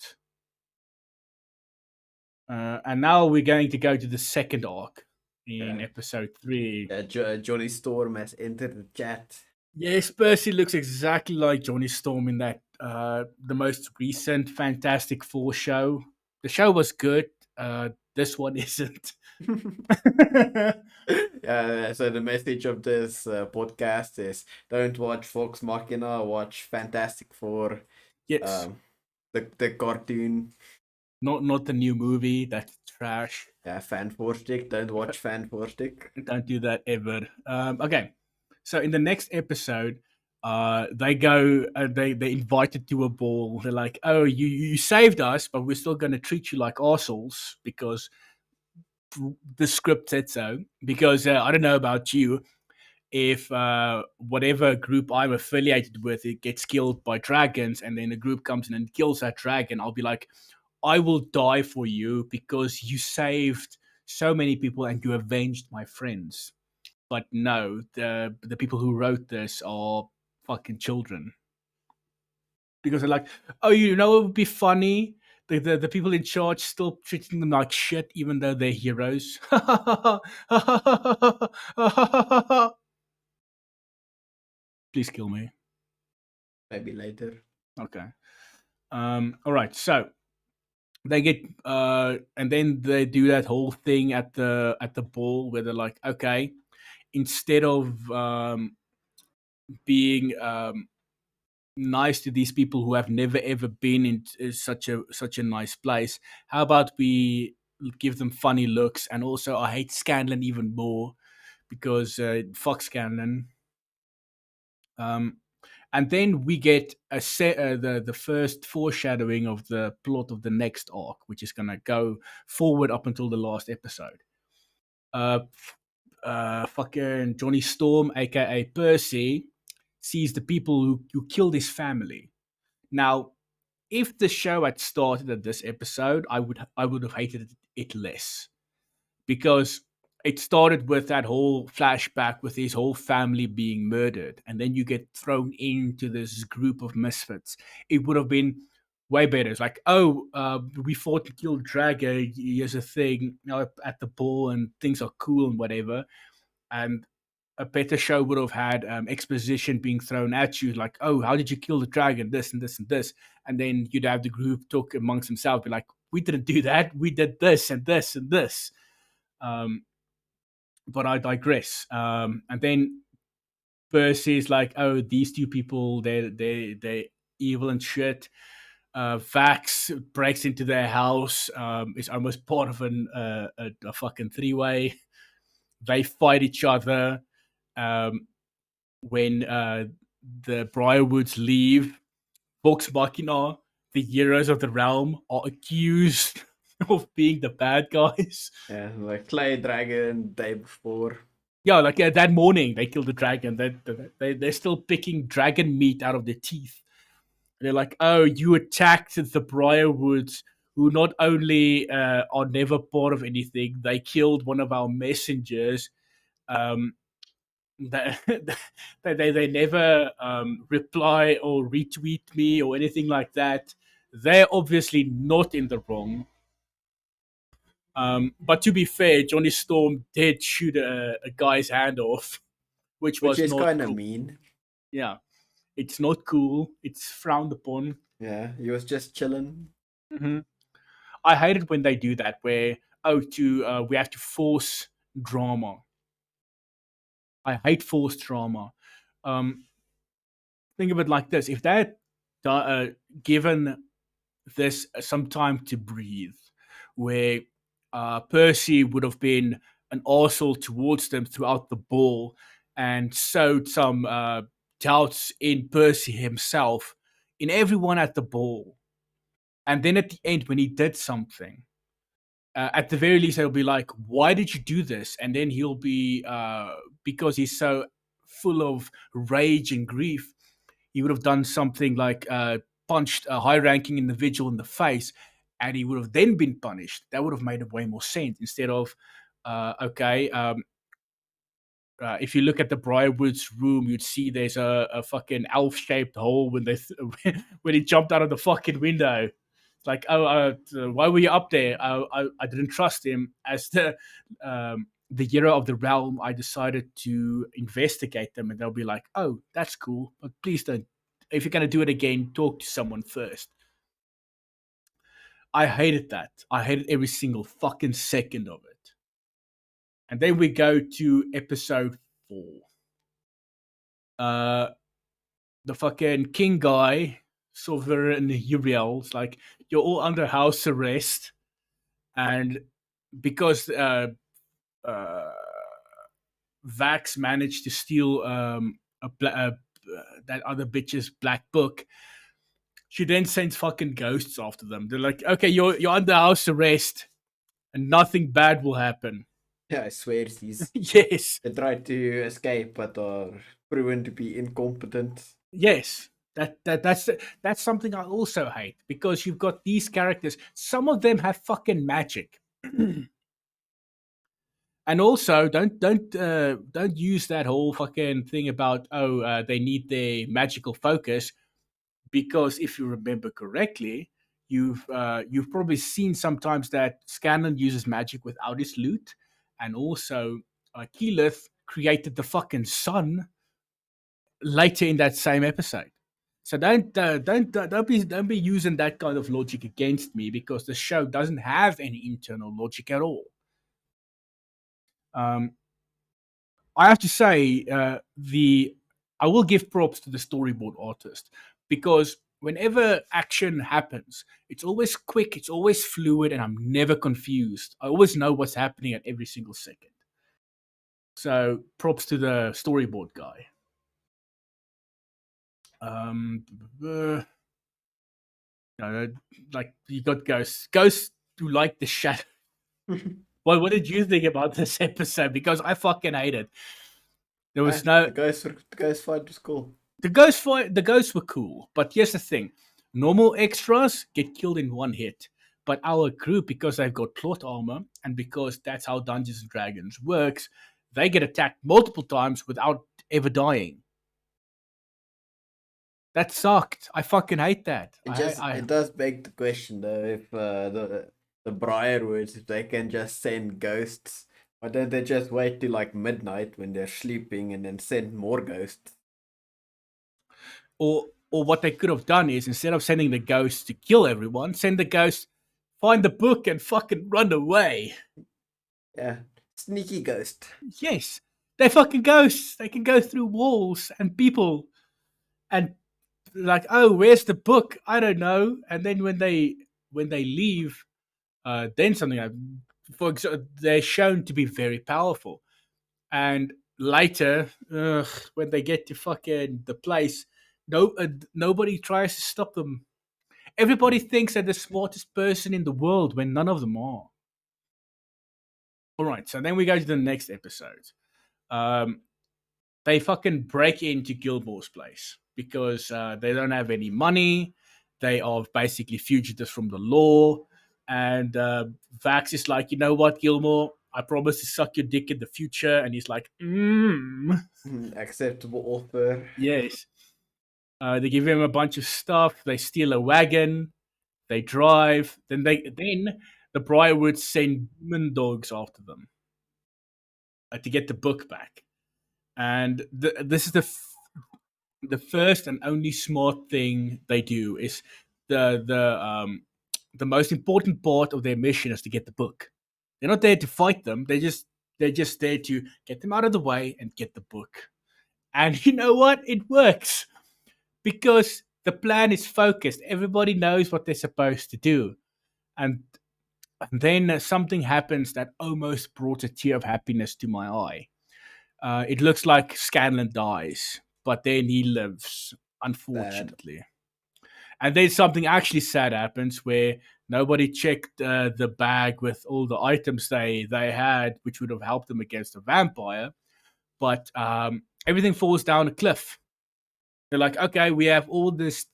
And now we're going to go to the second arc in Yeah, episode three. Johnny Storm has entered the chat. Yes, Percy looks exactly like Johnny Storm in that the most recent Fantastic Four show. The show was good. This one isn't. Yeah, so the message of this podcast is don't watch Vox Machina, watch Fantastic Four, Yes, um, the cartoon. not the new movie. That's trash. Yeah, Fan Four Stick. Don't watch Fan Four Stick. Don't do that ever. Okay, so in the next episode, they go. They invited to a ball. They're like, "Oh, you saved us, but we're still going to treat you like assholes because the script said so." Because I don't know about you, if whatever group I'm affiliated with it gets killed by dragons, and then a group comes in and kills that dragon, I'll be like, I will die for you because you saved so many people and you avenged my friends. But no, the people who wrote this are fucking children because they're like, oh, you know, it would be funny. The people in charge still treating them like shit, even though they're heroes. Please kill me. Maybe later. Okay. All right. So they get and then they do that whole thing at the ball where they're like, okay, instead of being nice to these people who have never ever been in such a nice place, how about we give them funny looks? And also, I hate Scanlan even more because fuck Scanlan. Um, and then we get the first foreshadowing of the plot of the next arc, which is gonna go forward up until the last episode. Uh, Fucking Johnny Storm, aka Percy, sees the people who killed his family. Now, if the show had started at this episode, I would have hated it less because it started with that whole flashback with his whole family being murdered, and then you get thrown into this group of misfits. It would have been way better. It's like, oh, we fought to kill Draga. Here's a thing, you know, at the ball, and things are cool and whatever. And a better show would have had exposition being thrown at you, like, oh, how did you kill the dragon? This and this and this, and then you'd have the group talk amongst themselves, be like, we didn't do that. We did this and this and this. Um, but I digress. And then Percy's like, oh, these two people, they evil and shit. Vax breaks into their house. It's almost part of a fucking three-way. They fight each other. Um, when the Briarwoods leave, Vox Machina, the heroes of the realm, are accused of being the bad guys. Yeah, like Clay Dragon, day before. Yeah, like that morning they killed the dragon. They're still picking dragon meat out of their teeth. They're like, "Oh, you attacked the Briarwoods, who not only are never part of anything, they killed one of our messengers. Um, they, they never reply or retweet me or anything like that. They're obviously not in the wrong." But to be fair, Johnny Storm did shoot a guy's hand off, which which was is not kind of cool. mean. Yeah, it's not cool. It's frowned upon. Yeah, he was just chilling. Mhm. I hate it when they do that, where to we have to force drama. I hate forced drama. Um, think of it like this: if they had given this some time to breathe, where Percy would have been an arsehole towards them throughout the ball and sowed some doubts in Percy himself, in everyone at the ball, and then at the end when he did something, at the very least, they'll be like, "Why did you do this?" And then he'll be, because he's so full of rage and grief, he would have done something like punched a high-ranking individual in the face, and he would have then been punished. That would have made way more sense instead of, okay, if you look at the Briarwoods room, you'd see there's a fucking elf-shaped hole when when he jumped out of the fucking window. It's like, oh, why were you up there? I didn't trust him. As the hero of the realm, I decided to investigate them, and they'll be like, oh, that's cool, but please don't. If you're gonna do it again, talk to someone first. I hated that. I hated every single fucking second of it. And then we go to episode 4. Uh, the fucking king guy, Silver and Uriel's like, you're all under house arrest, and because uh, Vax managed to steal that other bitch's black book, she then sends fucking ghosts after them. They're like, okay, you're under house arrest, and nothing bad will happen. Yeah, I swear these Yes, they tried to escape but are proven to be incompetent. yes. That's something I also hate because you've got these characters. Some of them have fucking magic. And also don't use that whole fucking thing about they need their magical focus, because if you remember correctly, you've probably seen sometimes that Scanlan uses magic without his loot, and also Keyleth created the fucking sun later in that same episode. So don't be using that kind of logic against me, because the show doesn't have any internal logic at all. Um, I have to say, the I will give props to the storyboard artist, because whenever action happens, it's always quick, it's always fluid, and I'm never confused. I always know what's happening at every single second. So props to the storyboard guy. Um, uh, like you got ghosts who like the shadow. What did you think about this episode? Because I fucking hate it. There was no The ghost fight was cool. the ghosts were cool, but here's the thing: normal extras get killed in one hit, but our group, because they've got plot armor and because that's how Dungeons and Dragons works, they get attacked multiple times without ever dying. That sucked. I fucking hate that. It does beg the question though, if the Briarwoods, if they can just send ghosts, why don't they just wait till like midnight when they're sleeping and then send more ghosts? or what they could have done is, instead of sending the ghost to kill everyone, send the ghost, find the book, and fucking run away. Yeah, sneaky ghost. Yes, they're fucking ghosts. They can go through walls and people, and like, oh, where's the book? I don't know. And then when they leave, then something like, for example, they're shown to be very powerful, and later, when they get to fucking the place, nobody tries to stop them. Everybody thinks they're the smartest person in the world when none of them are. All right, so then we go to the next episode. Um, they fucking break into Gilmore's place because they don't have any money. They are basically fugitives from the law. And Vax is like, you know what, Gilmore? I promise to suck your dick in the future. And he's like, Acceptable offer. yes. They give him a bunch of stuff. They steal a wagon. They drive. Then the Briarwoods send demon dogs after them to get the book back. And this is the first and only smart thing they do is the the most important part of their mission is to get the book. They're not there to fight them. They're just there to get them out of the way and get the book. And you know what? It works because the plan is focused. Everybody knows what they're supposed to do. And then something happens that almost brought a tear of happiness to my eye. It looks like Scanlan dies, but then he lives, Sad. unfortunately. And then something actually sad happens where nobody checked the bag with all the items they had, which would have helped them against a vampire. But everything falls down a cliff. They're like, okay, we have all these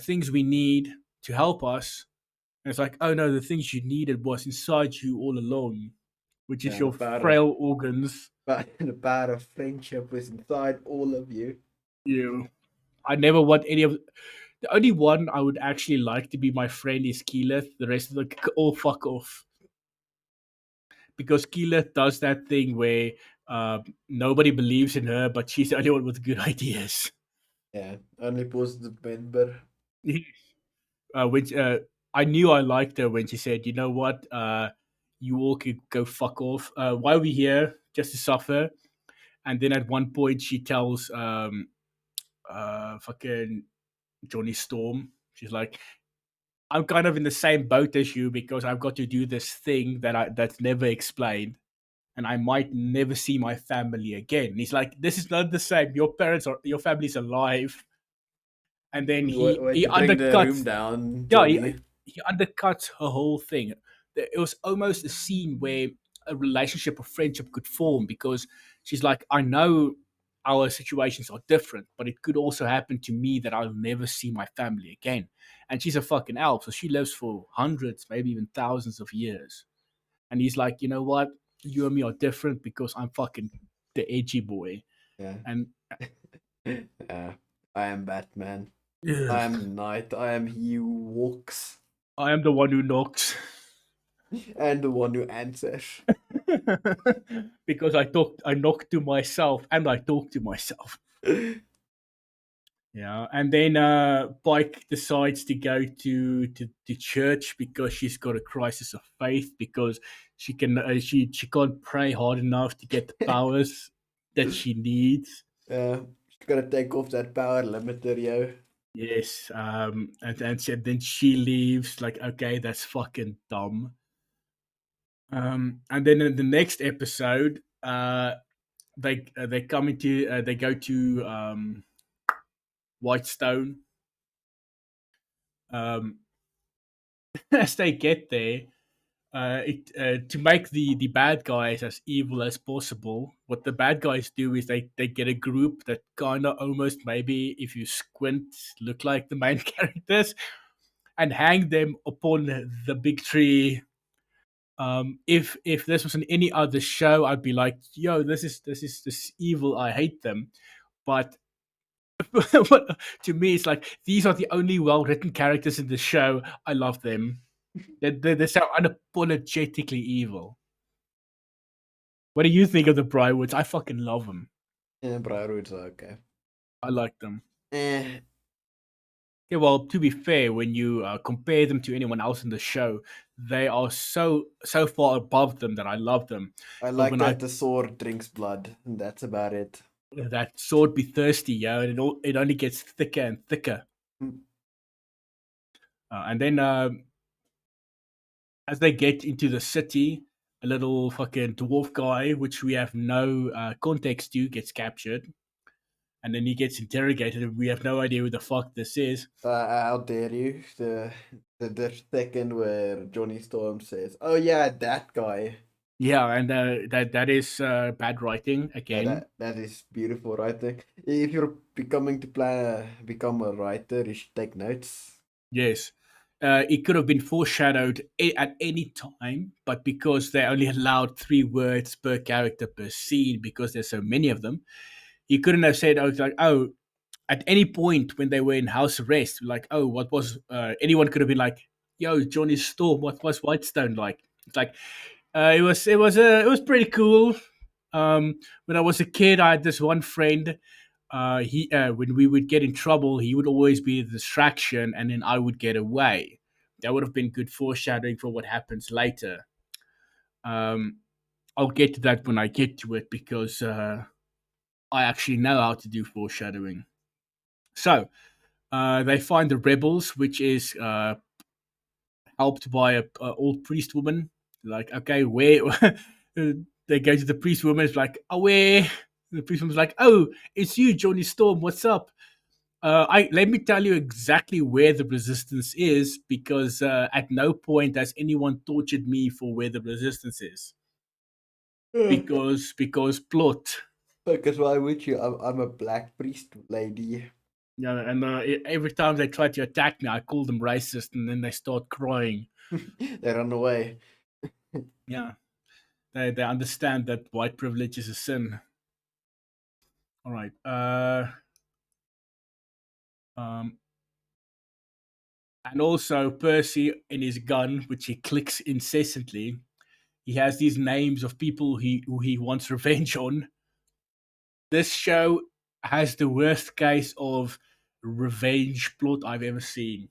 things we need to help us. And it's like, oh no, the things you needed was inside you all along, which is Yeah, the your power of frail organs. the power of friendship was inside all of you. You, I never want any of. The only one I would actually like to be my friend is Keyleth. The rest of them all fuck off because Keyleth does that thing where nobody believes in her, but she's the only one with good ideas. Yeah, only positive member. Which I knew I liked her when she said, "You know what? You all could go fuck off. Why are we here? Just to suffer?" And then at one point she tells fucking Johnny Storm, she's like, I'm kind of in the same boat as you because I've got to do this thing that's never explained, and I might never see my family again. And he's like, "This is not the same. Your family's alive." And then Way he to bring the room undercuts, down, yeah, Johnny. he undercuts her whole thing. It was almost a scene where a relationship or friendship could form because she's like, I know our situations are different, but it could also happen to me that I'll never see my family again. And she's a fucking elf, so she lives for hundreds, maybe even thousands of years. And he's like, you know what? You and me are different because I'm fucking the edgy boy. Yeah. And Yeah. I am Batman. I ugh, am Knight. I am he who walks I am the one who knocks. and the one who answers. Because I knock to myself and I talk to myself. Yeah, and then Pike decides to go to church because she's got a crisis of faith because she can't pray hard enough to get the powers that she needs. She's gotta take off that power limiter, yo. Yes, then she leaves. Like, okay, that's fucking dumb. And then in the next episode, they come into they go to Whitestone. Um, as they get there, to make the bad guys as evil as possible, what the bad guys do is they get a group that kind of almost maybe if you squint look like the main characters and hang them upon the big tree. If this was in any other show, I'd be like, yo, this is evil. I hate them. But to me, it's like these are the only well written characters in the show. I love them. They're so unapologetically evil. What do you think of the Brywoods? I fucking love them. Yeah, Briarwood's okay. I like them. Eh, Yeah, well, to be fair, when you compare them to anyone else in the show, they are so far above them that I love them. I But like when I that the sword drinks blood, and that's about it. that sword be thirsty, yo, and it only gets thicker and thicker. Hmm. And then as they get into the city, a little fucking dwarf guy, which we have no context to, gets captured, and then he gets interrogated, and we have no idea who the fuck this is. How dare you? The second where Johnny Storm says, "Oh yeah, that guy." Yeah, and that is bad writing Yeah, again. that is beautiful writing. If you're becoming to plan become a writer, you should take notes. Yes. It could have been foreshadowed at any time, but because they only allowed 3 words per character per scene, because there's so many of them, he couldn't have said, "Oh, it's like, oh, at any point when they were in house arrest, like, oh, what was?" Anyone could have been like, "Yo, Johnny Storm, what was Whitestone like?" It's like, it was pretty cool. When I was a kid, I had this one friend. He When we would get in trouble, he would always be the distraction, and then I would get away. That would have been good foreshadowing for what happens later. Um, I'll get to that when I get to it because I actually know how to do foreshadowing. So they find the rebels, which is helped by a old priest woman. Like, okay, where? They go to the priest woman. It's like, oh, where? The priest woman's like, oh, it's you, Johnny Storm. What's up? I Let me tell you exactly where the resistance is, because at no point has anyone tortured me for where the resistance is. Because plot. Because why would you? I'm a black priest lady. Yeah, and every time they try to attack me, I call them racist, and then they start crying. They run away. Yeah, they understand that white privilege is a sin. All right. Um, and also Percy in his gun, which he clicks incessantly. He has these names of people who he wants revenge on. This show has the worst case of revenge plot I've ever seen.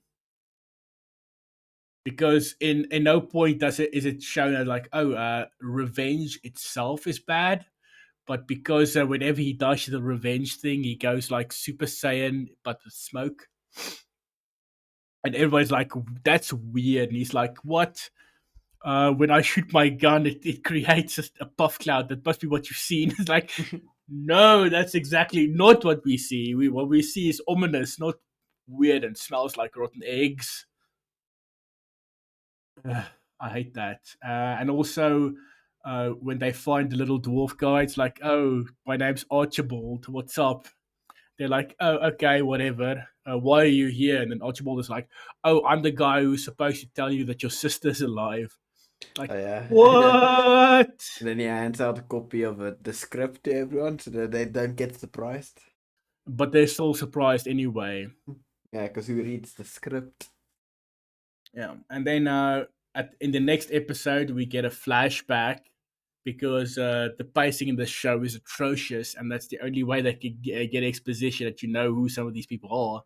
Because in no point does it is it shown as like, oh, revenge itself is bad, but because whenever he does the revenge thing, he goes like Super Saiyan but with smoke, and everybody's like, that's weird, and he's like, what? When I shoot my gun, it creates a puff cloud. That must be what you've seen. It's like, no, that's exactly not what we see. What we see is ominous, not weird and smells like rotten eggs. Ugh, I hate that. And also, when they find the little dwarf guy, it's like, oh, my name's Archibald. What's up? They're like, oh, okay, whatever. Why are you here? And then Archibald is like, oh, I'm the guy who's supposed to tell you that your sister's alive. Oh, Like, yeah. what? And then he hands out a copy of the script to everyone so that they don't get surprised. But they're still surprised anyway. Yeah, because who reads the script? Yeah, and then in the next episode we get a flashback because the pacing in the show is atrocious, and that's the only way they can get exposition that you know who some of these people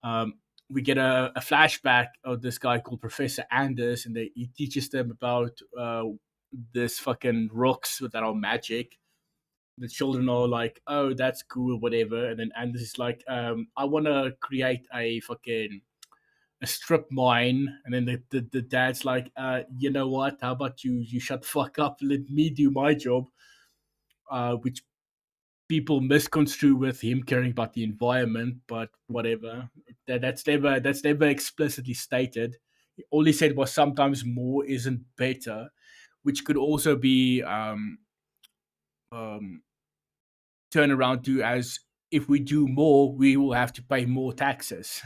are. We get a flashback of this guy called Professor Anders, and he teaches them about this fucking rocks that are magic. The children are like, "Oh, that's cool, whatever," and then Anders is like, "I want to create a strip mine," and then the dad's like, you know what, how about you shut the fuck up, let me do my job, which people misconstrue with him caring about the environment, but whatever. That's never explicitly stated. All he said was sometimes more isn't better, which could also be um, turned around to as, if we do more we will have to pay more taxes.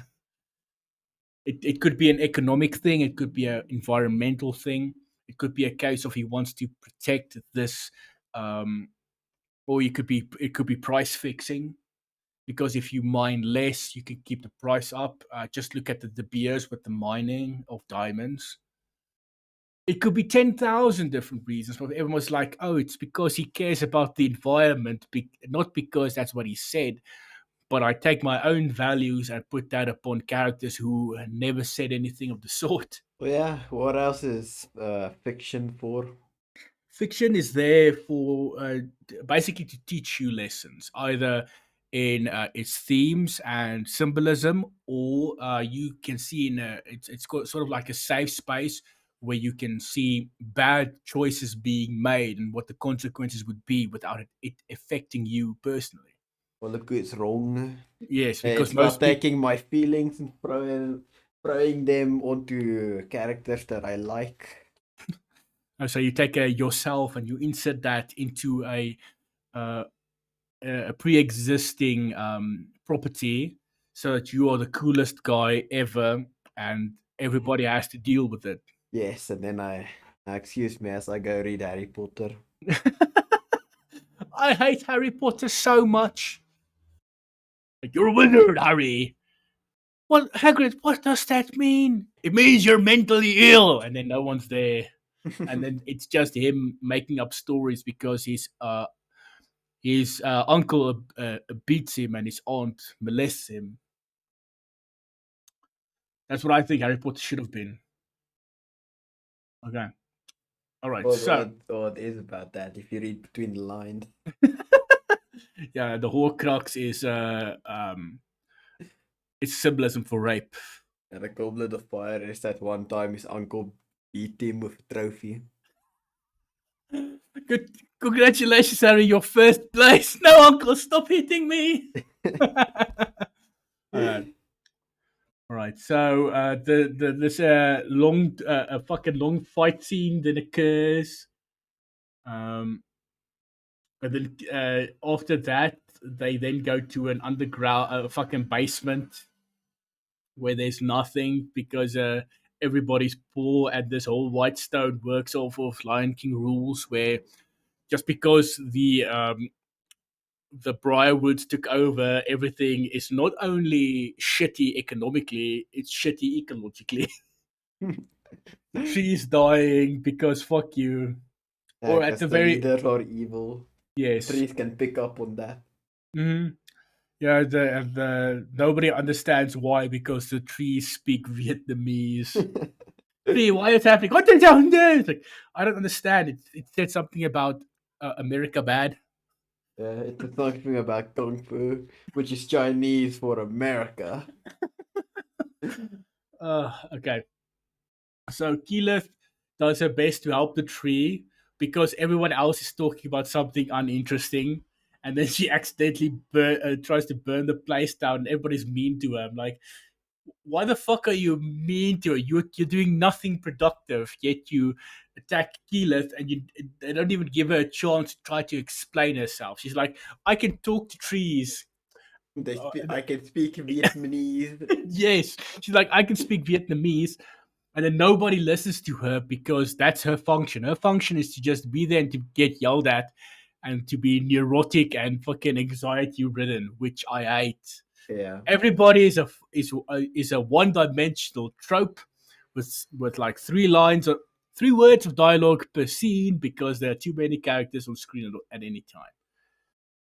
It could be an economic thing, it could be an environmental thing, it could be a case of he wants to protect this, um, or it could be price fixing, because if you mine less, you can keep the price up. Just look at the De Beers with the mining of diamonds. It could be 10,000 different reasons, but everyone's like, oh, it's because he cares about the environment, not because that's what he said. But I take my own values and put that upon characters who never said anything of the sort. Well, yeah, what else is fiction for? Fiction is there for basically to teach you lessons, either in its themes and symbolism, or you can see it's got sort of like a safe space where you can see bad choices being made and what the consequences would be without it affecting you personally. Well, look, it's wrong. Yes, because It's about most people. taking my feelings and throwing them onto characters that I like. So you take yourself and you insert that into uh, a pre-existing property, so that you are the coolest guy ever, and everybody has to deal with it. Yes, and then now excuse me as I go read Harry Potter. I hate Harry Potter so much. Like, you're a wizard, Harry. What, Hagrid? What does that mean? It means you're mentally ill, and then no one's there, and then it's just him making up stories because his uncle beats him and his aunt molests him. That's what I think Harry Potter should have been. Okay, all right. So Well, it is about that if you read between the lines. yeah, the Horcrux is it's symbolism for rape. And the Goblet of Fire is that one time his uncle beat him with a trophy. Good, congratulations, Harry, your first place. No, Uncle, stop hitting me. All right. All right, so this a fucking long fight scene then occurs, and then after that they then go to an underground fucking basement where there's nothing because everybody's poor and this whole Whitestone works off of Lion King rules where just because the Briarwoods took over, everything is not only shitty economically, it's shitty ecologically. Trees dying because fuck you. Or at Because the the very leaders are evil. The yes. trees can pick up on that. Hmm. Yeah, the nobody understands why because the trees speak Vietnamese. Tree, why is happening? What the hell? It's like, I don't understand. It said something about America bad. It's talking about Kung Fu, which is Chinese for America. Okay. So Keyleth does her best to help the tree because everyone else is talking about something uninteresting. And then she accidentally tries to burn the place down. And everybody's mean to her. I'm like, why the fuck are you mean to her? You're doing nothing productive, yet you attack Keyleth and they don't even give her a chance to try to explain herself. She's like, I can talk to trees. I can speak Vietnamese. Yes, she's like, I can speak Vietnamese, and then nobody listens to her because that's her function. Her function is to just be there and to get yelled at and to be neurotic and fucking anxiety ridden, which I hate. Yeah. Everybody is a one dimensional trope with like three words of dialogue per scene because there are too many characters on screen at any time.